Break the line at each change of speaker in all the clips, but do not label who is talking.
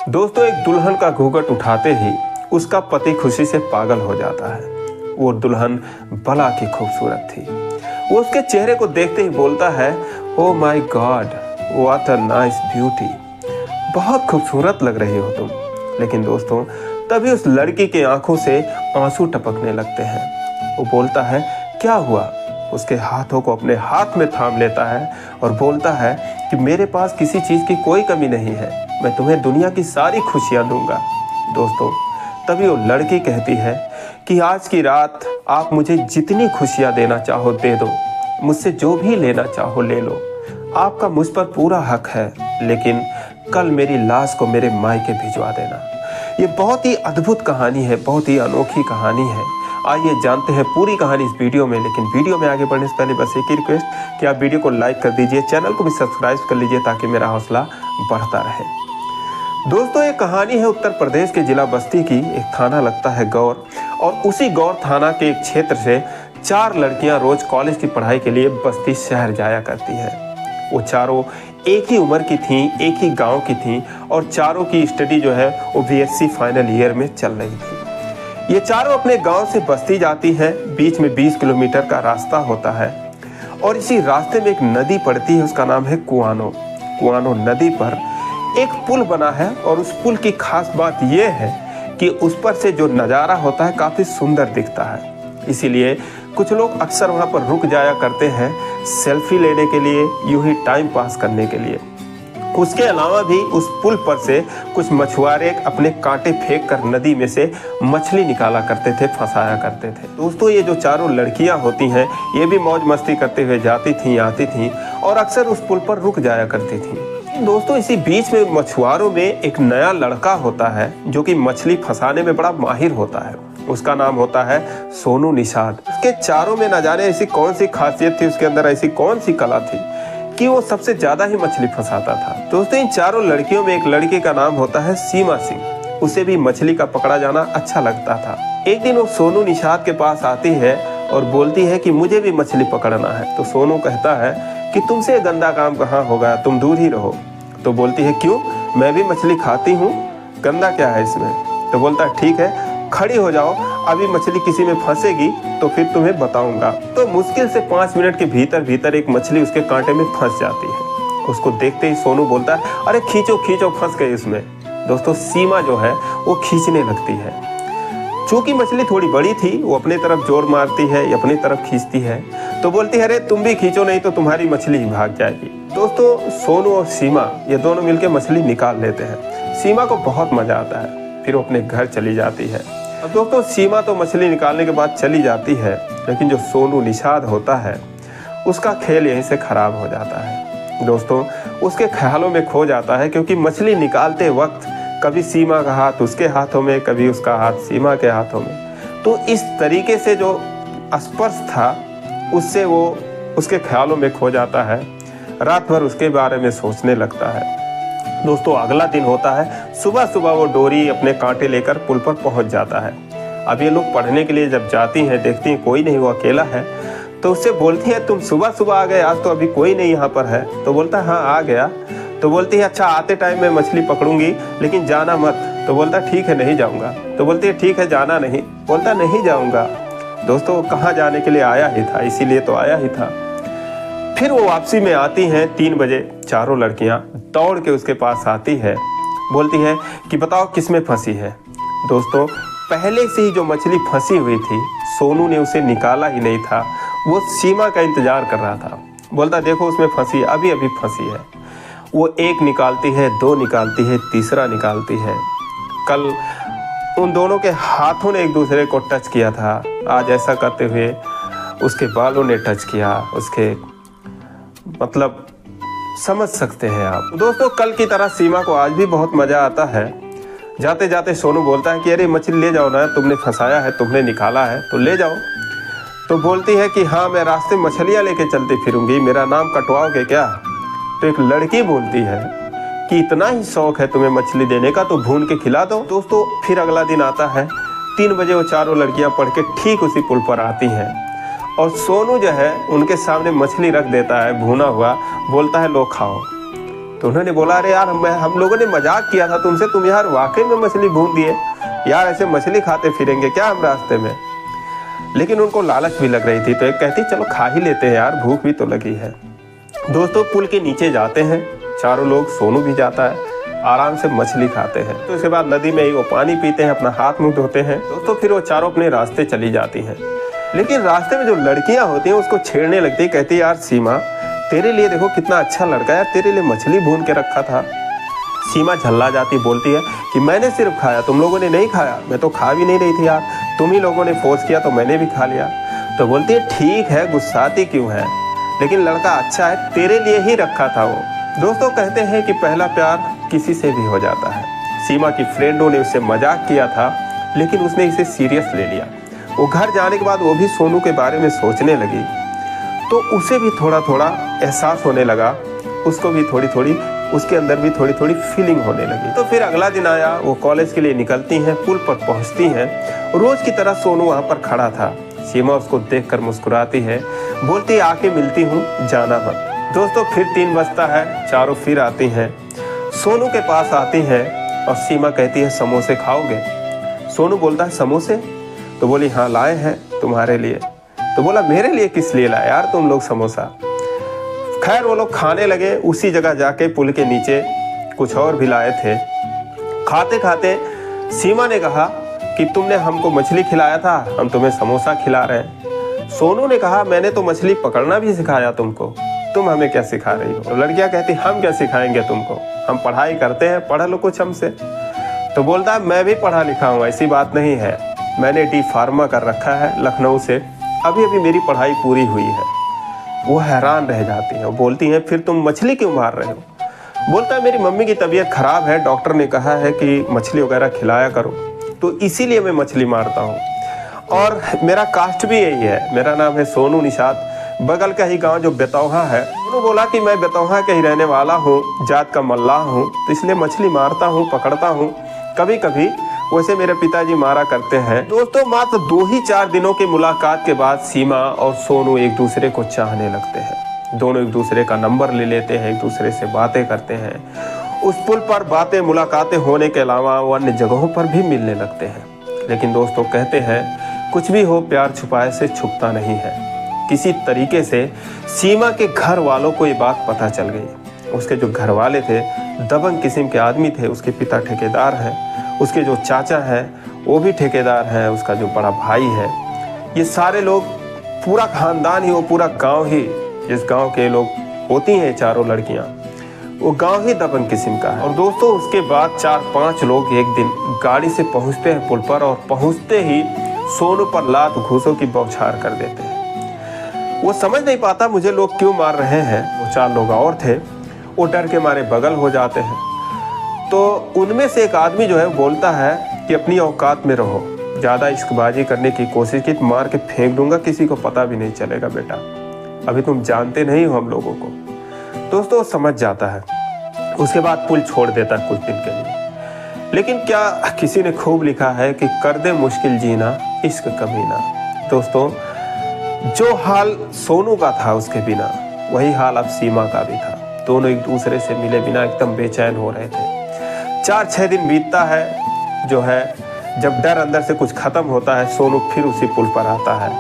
दोस्तों, एक दुल्हन का घूंघट उठाते ही उसका पति खुशी से पागल हो जाता है। वो दुल्हन भला की खूबसूरत थी। वो उसके चेहरे को देखते ही बोलता है, oh my God, what a nice beauty, बहुत खूबसूरत लग रही हो तुम। लेकिन दोस्तों, तभी उस लड़की की आंखों से आंसू टपकने लगते हैं। वो बोलता है, क्या हुआ? उसके हाथों को अपने हाथ में थाम लेता है और बोलता है कि मेरे पास किसी चीज़ की कोई कमी नहीं है, मैं तुम्हें दुनिया की सारी खुशियाँ दूंगा। दोस्तों, तभी वो लड़की कहती है कि आज की रात आप मुझे जितनी खुशियाँ देना चाहो दे दो, मुझसे जो भी लेना चाहो ले लो, आपका मुझ पर पूरा हक है, लेकिन कल मेरी लाश को मेरे मायके भिजवा देना। ये बहुत ही अद्भुत कहानी है, बहुत ही अनोखी कहानी है। आइए जानते हैं पूरी कहानी इस वीडियो में। लेकिन वीडियो में आगे बढ़ने से पहले बस एक ही रिक्वेस्ट कि आप वीडियो को लाइक कर दीजिए, चैनल को भी सब्सक्राइब कर लीजिए ताकि मेरा हौसला बढ़ता रहे। दोस्तों, ये कहानी है उत्तर प्रदेश के जिला बस्ती की। एक थाना लगता है गौर, और उसी गौर थाना के एक क्षेत्र से 4 लड़कियां रोज कॉलेज की पढ़ाई के लिए बस्ती शहर जाया करती हैं। वो चारों एक ही उम्र की थीं, एक ही गांव की थीं, और चारों की स्टडी जो है वो BSc फाइनल ईयर में चल रही थी। ये चारों अपने गांव से बस्ती जाती हैं। बीच में 20 किलोमीटर का रास्ता होता है और इसी रास्ते में एक नदी पड़ती है, उसका नाम है कुआनो। कुआनो नदी पर एक पुल बना है और उस पुल की खास बात यह है कि उस पर से जो नज़ारा होता है काफ़ी सुंदर दिखता है। इसीलिए कुछ लोग अक्सर वहाँ पर रुक जाया करते हैं सेल्फी लेने के लिए, यूं ही टाइम पास करने के लिए। उसके अलावा भी उस पुल पर से कुछ मछुआरे अपने कांटे फेंक कर नदी में से मछली निकाला करते थे, फंसाया करते थे। दोस्तों, ये जो चारों लड़कियां होती हैं ये भी मौज मस्ती करते हुए जाती थीं, आती थीं और अक्सर उस पुल पर रुक जाया करती थीं। दोस्तों, इसी बीच में मछुआरों में एक नया लड़का होता है जो कि मछली फंसाने में बड़ा माहिर होता है। उसका नाम होता है सोनू निषाद। उसके चारों में न जाने ऐसी कौन सी खासियत थी, उसके अंदर ऐसी कौन सी कला थी कि वो सबसे ज्यादा ही मछली फंसाता था। दोस्तों, इन चारों लड़कियों में एक लड़की का नाम होता है सीमा सिंह। उसे भी मछली का पकड़ा जाना अच्छा लगता था। एक दिन वो सोनू निषाद के पास आती है और बोलती है कि मुझे भी मछली पकड़ना है। तो सोनू कहता है कि तुमसे गंदा काम कहाँ होगा, तुम दूर ही रहो। तो बोलती है, क्यों? मैं भी मछली खाती हूँ, गंदा क्या है इसमें? तो बोलता है, ठीक है, खड़ी हो जाओ, अभी मछली किसी में फंसेगी तो फिर तुम्हें बताऊंगा। तो मुश्किल से 5 मिनट के भीतर एक मछली उसके कांटे में फंस जाती है। उसको देखते ही सोनू बोलता है, अरे खींचो खींचो, फंस गई इसमें। दोस्तों, सीमा जो है वो खींचने लगती है। चूंकि मछली थोड़ी बड़ी थी, वो अपनी तरफ जोर मारती है, अपनी तरफ खींचती है। तो बोलती है, अरे तुम भी खींचो, नहीं तो तुम्हारी मछली ही भाग जाएगी। दोस्तों, सोनू और सीमा ये दोनों मिलकर मछली निकाल लेते हैं। सीमा को बहुत मजा आता है, फिर वो अपने घर चली जाती है। अब दोस्तों, सीमा तो मछली निकालने के बाद चली जाती है, लेकिन जो सोनू निषाद होता है उसका खेल यहीं से खराब हो जाता है। दोस्तों, उसके ख्यालों में खो जाता है, क्योंकि मछली निकालते वक्त कभी सीमा का हाथ उसके हाथों में, कभी उसका हाथ सीमा के हाथों में। तो इस तरीके से जो स्पर्श था उससे वो उसके ख्यालों में खो जाता है। रात भर उसके बारे में सोचने लगता है। दोस्तों, अगला दिन होता है। सुबह सुबह वो डोरी अपने कांटे लेकर पुल पर पहुंच जाता है। अब ये लोग पढ़ने के लिए जब जाती हैं, देखती हैं कोई नहीं, वो अकेला है। तो उससे बोलती है, तुम सुबह सुबह आ गए, आज तो अभी कोई नहीं यहाँ पर है। तो बोलता है, हाँ आ गया। तो बोलती है, अच्छा आते टाइम मैं मछली पकड़ूंगी, लेकिन जाना मत। तो बोलता है, ठीक है, नहीं जाऊँगा। तो बोलती है, ठीक है, जाना नहीं। बोलता नहीं जाऊँगा। दोस्तों, कहाँ जाने के लिए आया ही था, इसीलिए तो आया ही था। फिर वो वापसी में आती हैं 3 बजे। चारों लड़कियां दौड़ के उसके पास आती है, बोलती है कि बताओ किस में फंसी है। दोस्तों, पहले से ही जो मछली फंसी हुई थी, सोनू ने उसे निकाला ही नहीं था, वो सीमा का इंतजार कर रहा था। बोलता, देखो उसमें फंसी, अभी अभी फंसी है। वो 1 निकालती है, 2 निकालती है, तीसरा निकालती है। कल उन दोनों के हाथों ने एक दूसरे को टच किया था, आज ऐसा करते हुए उसके बालों ने टच किया, उसके मतलब समझ सकते हैं आप। दोस्तों, कल की तरह सीमा को आज भी बहुत मजा आता है। जाते जाते सोनू बोलता है कि अरे मछली ले जाओ ना, तुमने फंसाया है, तुमने निकाला है तो ले जाओ। तो बोलती है कि हाँ, मैं रास्ते मछलियाँ लेके चलती फिरूंगी, मेरा नाम कटवाओगे क्या? तो एक लड़की बोलती है कि इतना ही शौक है तुम्हें मछली देने का तो भून के खिला दो। दोस्तों, फिर अगला दिन आता है। 3 बजे वो चारों लड़कियां पढ़ के ठीक उसी पुल पर आती हैं और सोनू जो है उनके सामने मछली रख देता है भुना हुआ, बोलता है लो खाओ। तो उन्होंने बोला अरे यार हम लोगों ने मजाक किया था तुमसे, तुम यार वाकई में मछली भून दिए यार, ऐसे मछली खाते फिरेंगे क्या हम रास्ते में। लेकिन उनको लालच भी लग रही थी, तो एक कहती चलो खा ही लेते हैं यार, भूख भी तो लगी है। दोस्तों पुल के नीचे जाते हैं चारों लोग, सोनू भी जाता है, आराम से मछली खाते हैं। तो इसके बाद नदी में ही वो पानी पीते हैं, अपना हाथ मुंह धोते हैं। दोस्तों फिर वो चारों अपने रास्ते चली जाती हैं। लेकिन रास्ते में जो लड़कियां होती हैं उसको छेड़ने लगती है, कहती यार सीमा तेरे लिए देखो कितना अच्छा लड़का है, तेरे लिए मछली भून के रखा था। सीमा झल्ला जाती, बोलती है कि मैंने सिर्फ खाया, तुम लोगों ने नहीं खाया, मैं तो खा भी नहीं रही थी यार, तुम ही लोगों ने फोर्स किया तो मैंने भी खा लिया। तो बोलती है ठीक है गुस्साती क्यों है, लेकिन लड़का अच्छा है, तेरे लिए ही रखा था वो। दोस्तों कहते हैं कि पहला प्यार किसी से भी हो जाता है। सीमा की फ्रेंडों ने उससे मजाक किया था, लेकिन उसने इसे सीरियस ले लिया। वो घर जाने के बाद वो भी सोनू के बारे में सोचने लगी, तो उसे भी थोड़ा थोड़ा एहसास होने लगा, उसको भी थोड़ी थोड़ी उसके अंदर भी थोड़ी थोड़ी फीलिंग होने लगी। तो फिर अगला दिन आया, वो कॉलेज के लिए निकलती हैं, पुल पर पहुंचती हैं। रोज की तरह सोनू वहां पर खड़ा था। सीमा उसको देखकर मुस्कुराती है, बोलती है आके मिलती हूँ, जाना मत। दोस्तों फिर 3 बजता है, चारों फिर आती हैं, सोनू के पास आती हैं और सीमा कहती है समोसे खाओगे। सोनू बोलता है समोसे? तो बोली हाँ लाए हैं तुम्हारे लिए। तो बोला मेरे लिए किस लिए लाए यार तुम लोग समोसा। खैर वो लोग खाने लगे, उसी जगह जाके पुल के नीचे कुछ और भी लाए थे। खाते खाते सीमा ने कहा कि तुमने हमको मछली खिलाया था, हम तुम्हें समोसा खिला रहे हैं। सोनू ने कहा मैंने तो मछली पकड़ना भी सिखाया तुमको, तुम हमें क्या सिखा रही हो। लड़कियां कहती हम क्या सिखाएंगे तुमको, हम पढ़ाई करते हैं, पढ़ लो कुछ हमसे। तो बोलता है मैं भी पढ़ा लिखा हूँ, ऐसी बात नहीं है, मैंने डी फार्मा कर रखा है लखनऊ से, अभी अभी मेरी पढ़ाई पूरी हुई है। वो हैरान रह जाती हैं, बोलती हैं फिर तुम मछली क्यों मार रहे हो। बोलता है मेरी मम्मी की तबीयत खराब है, डॉक्टर ने कहा है कि मछली वगैरह खिलाया करो, तो इसीलिए मैं मछली मारता हूँ। और मेरा कास्ट भी यही है, मेरा नाम है सोनू निषाद, बगल का ही गांव जो बेतौहा है। उन्होंने बोला कि मैं बेतौहा के ही रहने वाला हूँ, जात का मल्लाह हूँ, तो इसलिए मछली मारता हूँ, पकड़ता हूँ, कभी कभी वैसे मेरे पिताजी मारा करते हैं। दोस्तों मात्र 2 ही 4 दिनों की मुलाकात के बाद सीमा और सोनू एक दूसरे को चाहने लगते हैं। दोनों एक दूसरे का नंबर ले लेते हैं, एक दूसरे से बातें करते हैं। उस पुल पर बातें मुलाकातें होने के अलावा वो अन्य जगहों पर भी मिलने लगते हैं। लेकिन दोस्तों कहते हैं कुछ भी हो प्यार छुपाए से छुपता नहीं है। किसी तरीके से सीमा के घर वालों को ये बात पता चल गई। उसके जो घर वाले थे दबंग किस्म के आदमी थे, उसके पिता ठेकेदार हैं, उसके जो चाचा हैं वो भी ठेकेदार हैं, उसका जो बड़ा भाई है, ये सारे लोग, पूरा खानदान ही, वो पूरा गांव ही, जिस गांव के लोग होती हैं चारों लड़कियां, वो गांव ही दबंग किस्म का है। और दोस्तों उसके बाद 4-5 लोग एक दिन गाड़ी से पहुंचते हैं पुल पर, और पहुंचते ही सोनू पर लात घूसों की बौछार कर देते हैं। वो समझ नहीं पाता मुझे लोग क्यों मार रहे हैं। वो 4 लोग और थे, वो डर के मारे बगल हो जाते हैं। तो उनमें से एक आदमी जो है बोलता है कि अपनी औकात में रहो, ज़्यादा इश्कबाजी करने की कोशिश की तो मार के फेंक दूंगा, किसी को पता भी नहीं चलेगा बेटा, अभी तुम जानते नहीं हो हम लोगों को। दोस्तों समझ जाता है, उसके बाद पुल छोड़ देता है कुछ दिन के लिए। लेकिन क्या किसी ने खूब लिखा है कि कर दे मुश्किल जीना इश्क कभी ना। दोस्तों जो हाल सोनू का था उसके बिना, वही हाल अब सीमा का भी था। दोनों एक दूसरे से मिले बिना एकदम बेचैन हो रहे थे। 4-6 दिन बीतता है जो है, जब डर अंदर से कुछ खत्म होता है, सोनू फिर उसी पुल पर आता है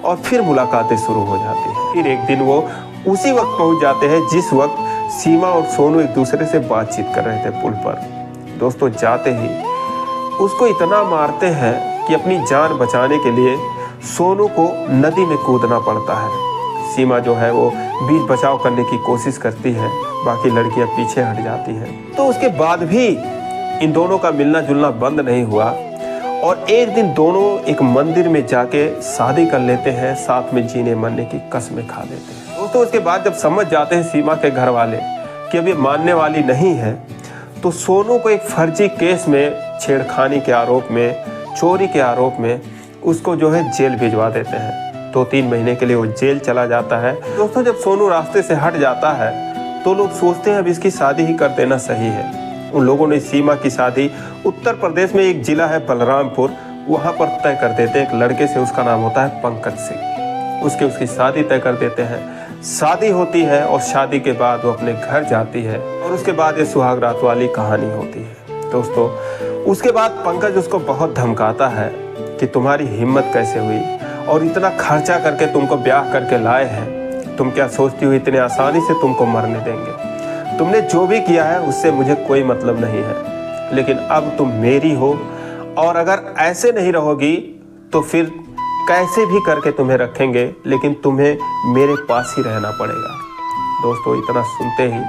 और फिर मुलाकातें शुरू हो जाती हैं। फिर एक दिन वो उसी वक्त पहुंच जाते हैं जिस वक्त सीमा और सोनू एक दूसरे से बातचीत कर रहे थे पुल पर। दोस्तों जाते ही उसको इतना मारते हैं कि अपनी जान बचाने के लिए सोनू को नदी में कूदना पड़ता है। सीमा जो है वो बीच बचाव करने की कोशिश करती है, बाकी लड़कियां पीछे हट जाती हैं। तो उसके बाद भी इन दोनों का मिलना जुलना बंद नहीं हुआ, और एक दिन दोनों एक मंदिर में जाके शादी कर लेते हैं, साथ में जीने मरने की कसमें खा लेते हैं। दोस्तों उसके बाद जब समझ जाते हैं सीमा के घर वाले कि अब ये मानने वाली नहीं है, तो सोनू को एक फर्जी केस में, छेड़खानी के आरोप में, चोरी के आरोप में उसको जो है जेल भिजवा देते हैं। 2-3 महीने के लिए वो जेल चला जाता है। दोस्तों जब सोनू रास्ते से हट जाता है तो लोग सोचते हैं अब इसकी शादी ही कर देना सही है। उन लोगों ने सीमा की शादी उत्तर प्रदेश में एक जिला है बलरामपुर, वहाँ पर तय कर देते हैं। एक लड़के से, उसका नाम होता है पंकज सिंह, उसकी शादी तय कर देते हैं। शादी होती है और शादी के बाद वो अपने घर जाती है और उसके बाद ये सुहाग रात वाली कहानी होती है। दोस्तों उसके बाद पंकज उसको बहुत धमकाता है कि तुम्हारी हिम्मत कैसे हुई और इतना खर्चा करके तुमको ब्याह करके लाए हैं, तुम क्या सोचती हो इतने आसानी से तुमको मरने देंगे? तुमने जो भी किया है उससे मुझे कोई मतलब नहीं है, लेकिन अब तुम मेरी हो और अगर ऐसे नहीं रहोगी तो फिर कैसे भी करके तुम्हें रखेंगे, लेकिन तुम्हें मेरे पास ही रहना पड़ेगा। दोस्तों इतना सुनते ही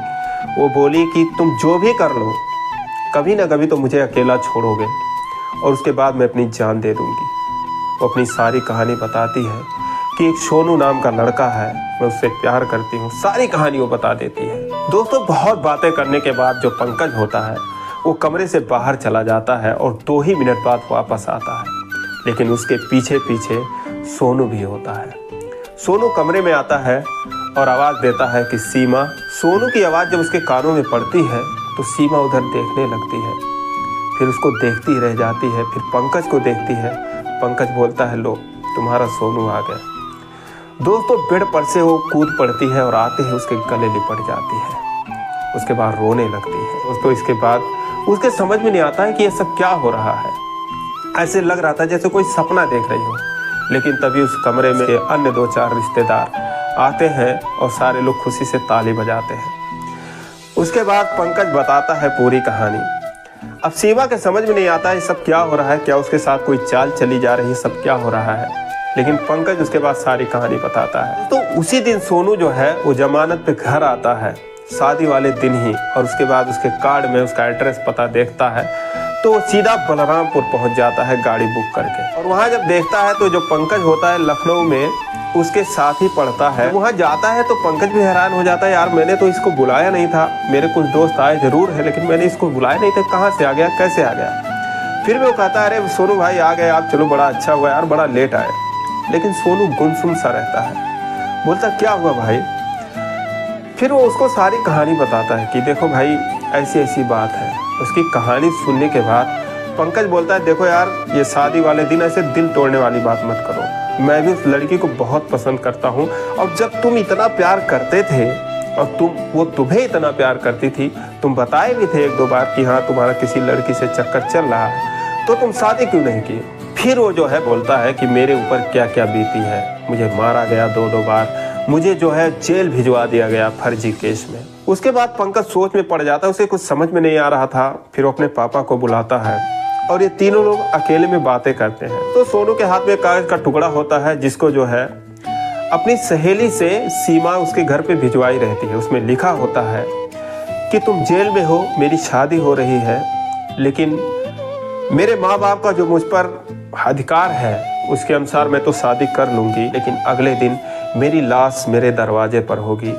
वो बोली कि तुम जो भी कर लो कभी ना कभी तो मुझे अकेला छोड़ोगे और उसके बाद मैं अपनी जान दे दूंगी। वो अपनी सारी कहानी बताती है कि एक सोनू नाम का लड़का है, मैं उससे प्यार करती हूँ, सारी कहानी वो बता देती है। दोस्तों बहुत बातें करने के बाद जो पंकज होता है वो कमरे से बाहर चला जाता है और 2 ही मिनट बाद वापस आता है, लेकिन उसके पीछे पीछे सोनू भी होता है। सोनू कमरे में आता है और आवाज़ देता है कि सीमा। सोनू की आवाज़ जब उसके कानों में पड़ती है तो सीमा उधर देखने लगती है, फिर उसको देखती ही रह जाती है, फिर पंकज को देखती है। पंकज बोलता है लो तुम्हारा सोनू आ गया। दोस्तों बेड पर से वो कूद पड़ती है और आते ही उसके गले लिपट जाती है, उसके बाद रोने लगती है। दोस्तों इसके बाद उसके समझ में नहीं आता है कि ये सब क्या हो रहा है। ऐसे लग रहा था जैसे कोई सपना देख रही हो, लेकिन तभी उस कमरे में अन्य 2-4 रिश्तेदार आते हैं और सारे लोग खुशी से ताली बजाते हैं। उसके बाद पंकज बताता है पूरी कहानी। अब सीमा के समझ में नहीं आता है सब क्या हो रहा है, क्या उसके साथ कोई चाल चली जा रही है, सब क्या हो रहा है, लेकिन पंकज उसके बाद सारी कहानी बताता है। तो उसी दिन सोनू जो है वो जमानत पे घर आता है, शादी वाले दिन ही, और उसके बाद उसके कार्ड में उसका एड्रेस पता देखता है तो सीधा बलरामपुर पहुंच जाता है गाड़ी बुक करके। और वहां जब देखता है तो जो पंकज होता है लखनऊ में उसके साथ ही पढ़ता है। वहां जाता है तो पंकज भी हैरान हो जाता है, यार मैंने तो इसको बुलाया नहीं था, मेरे कुछ दोस्त आए जरूर है लेकिन मैंने इसको बुलाया नहीं था, कहाँ से आ गया, कैसे आ गया? फिर वो कहता है अरे सोनू भाई आ गए आप, चलो बड़ा अच्छा हुआ यार, बड़ा लेट आए। लेकिन सोनू गुमसुम सा रहता है, बोलता क्या हुआ भाई? फिर वो उसको सारी कहानी बताता है कि देखो भाई ऐसी ऐसी बात है। उसकी कहानी सुनने के बाद पंकज बोलता है देखो यार ये शादी वाले दिन ऐसे दिल तोड़ने वाली बात मत करो, मैं भी उस लड़की को बहुत पसंद करता हूँ और जब तुम इतना प्यार करते थे और वो तुम्हें इतना प्यार करती थी, तुम बताए भी थे 1-2 बार कि हाँ तुम्हारा किसी लड़की से चक्कर चल रहा है, तो तुम शादी क्यों नहीं की? फिर वो जो है बोलता है कि मेरे ऊपर क्या क्या बीती है, मुझे मारा गया 2-2 बार, मुझे जो है जेल भिजवा दिया गया फर्जी केस में। उसके बाद पंकज सोच में पड़ जाता है, उसे कुछ समझ में नहीं आ रहा था। फिर वो अपने पापा को बुलाता है और ये तीनों लोग अकेले में बातें करते हैं। तो सोनू के हाथ में कागज का टुकड़ा होता है जिसको जो है अपनी सहेली से सीमा उसके घर पे भिजवाई रहती है। उसमें लिखा होता है कि तुम जेल में हो, मेरी शादी हो रही है, लेकिन मेरे माँ बाप का जो मुझ पर अधिकार है उसके अनुसार मैं तो शादी कर लूँगी, लेकिन अगले दिन मेरी लाश मेरे दरवाजे पर होगी,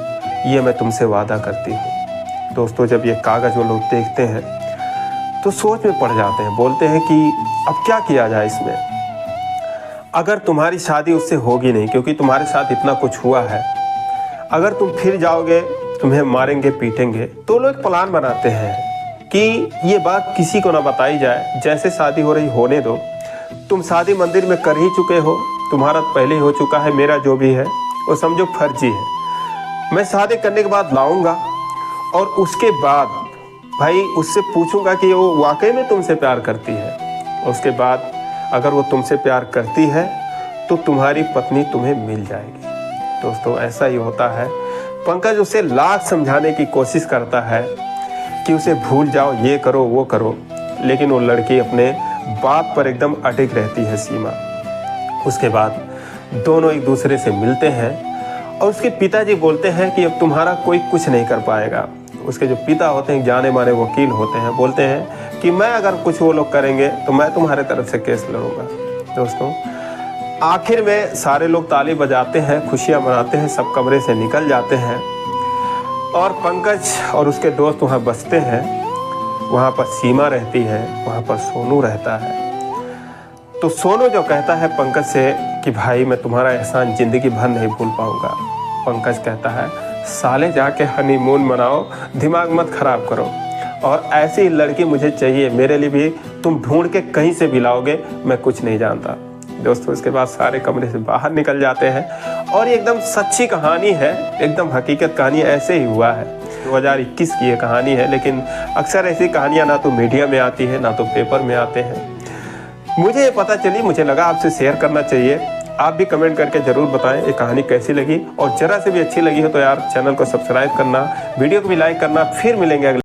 ये मैं तुमसे वादा करती हूँ। दोस्तों जब ये कागज़ वो लोग देखते हैं तो सोच में पड़ जाते हैं, बोलते हैं कि अब क्या किया जाए इसमें। अगर तुम्हारी शादी उससे होगी नहीं क्योंकि तुम्हारे साथ इतना कुछ हुआ है, अगर तुम फिर जाओगे तुम्हें मारेंगे पीटेंगे, तो लोग प्लान बनाते हैं कि ये बात किसी को ना बताई जाए, जैसे शादी हो रही होने दो, तुम शादी मंदिर में कर ही चुके हो, तुम्हारा पहले ही हो चुका है, मेरा जो भी है वो समझो फर्जी है, मैं शादी करने के बाद लाऊंगा और उसके बाद भाई उससे पूछूंगा कि वो वाकई में तुमसे प्यार करती है। उसके बाद अगर वो तुमसे प्यार करती है तो तुम्हारी पत्नी तुम्हें मिल जाएगी। दोस्तों ऐसा ही होता है। पंकज उसे लाख समझाने की कोशिश करता है कि उसे भूल जाओ, ये करो वो करो, लेकिन वो लड़की अपने बात पर एकदम अटक रहती है सीमा। उसके बाद दोनों एक दूसरे से मिलते हैं और उसके पिताजी बोलते हैं कि अब तुम्हारा कोई कुछ नहीं कर पाएगा। उसके जो पिता होते हैं जाने माने वकील होते हैं, बोलते हैं कि मैं अगर कुछ वो लोग करेंगे तो मैं तुम्हारे तरफ से केस लड़ूंगा। दोस्तों आखिर में सारे लोग ताली बजाते हैं, खुशियां मनाते हैं, सब कमरे से निकल जाते हैं और पंकज और उसके दोस्त वहाँ बसते हैं। वहाँ पर सीमा रहती है, वहाँ पर सोनू रहता है। तो सोनू जो कहता है पंकज से कि भाई मैं तुम्हारा एहसान ज़िंदगी भर नहीं भूल पाऊँगा। पंकज कहता है साले जाके हनीमून मनाओ, दिमाग मत ख़राब करो, और ऐसी लड़की मुझे चाहिए, मेरे लिए भी तुम ढूंढ के कहीं से भी लाओगे, मैं कुछ नहीं जानता। दोस्तों उसके बाद सारे कमरे से बाहर निकल जाते हैं और ये एकदम सच्ची कहानी है, एकदम हकीकत कहानी ऐसे ही हुआ है। 2021 की ये कहानी है, लेकिन अक्सर ऐसी कहानियाँ ना तो मीडिया में आती है ना तो पेपर में आते हैं। मुझे ये पता चली, मुझे लगा आपसे शेयर करना चाहिए। आप भी कमेंट करके ज़रूर बताएं ये कहानी कैसी लगी, और ज़रा से भी अच्छी लगी हो तो यार चैनल को सब्सक्राइब करना, वीडियो को भी लाइक करना। फिर मिलेंगे अगले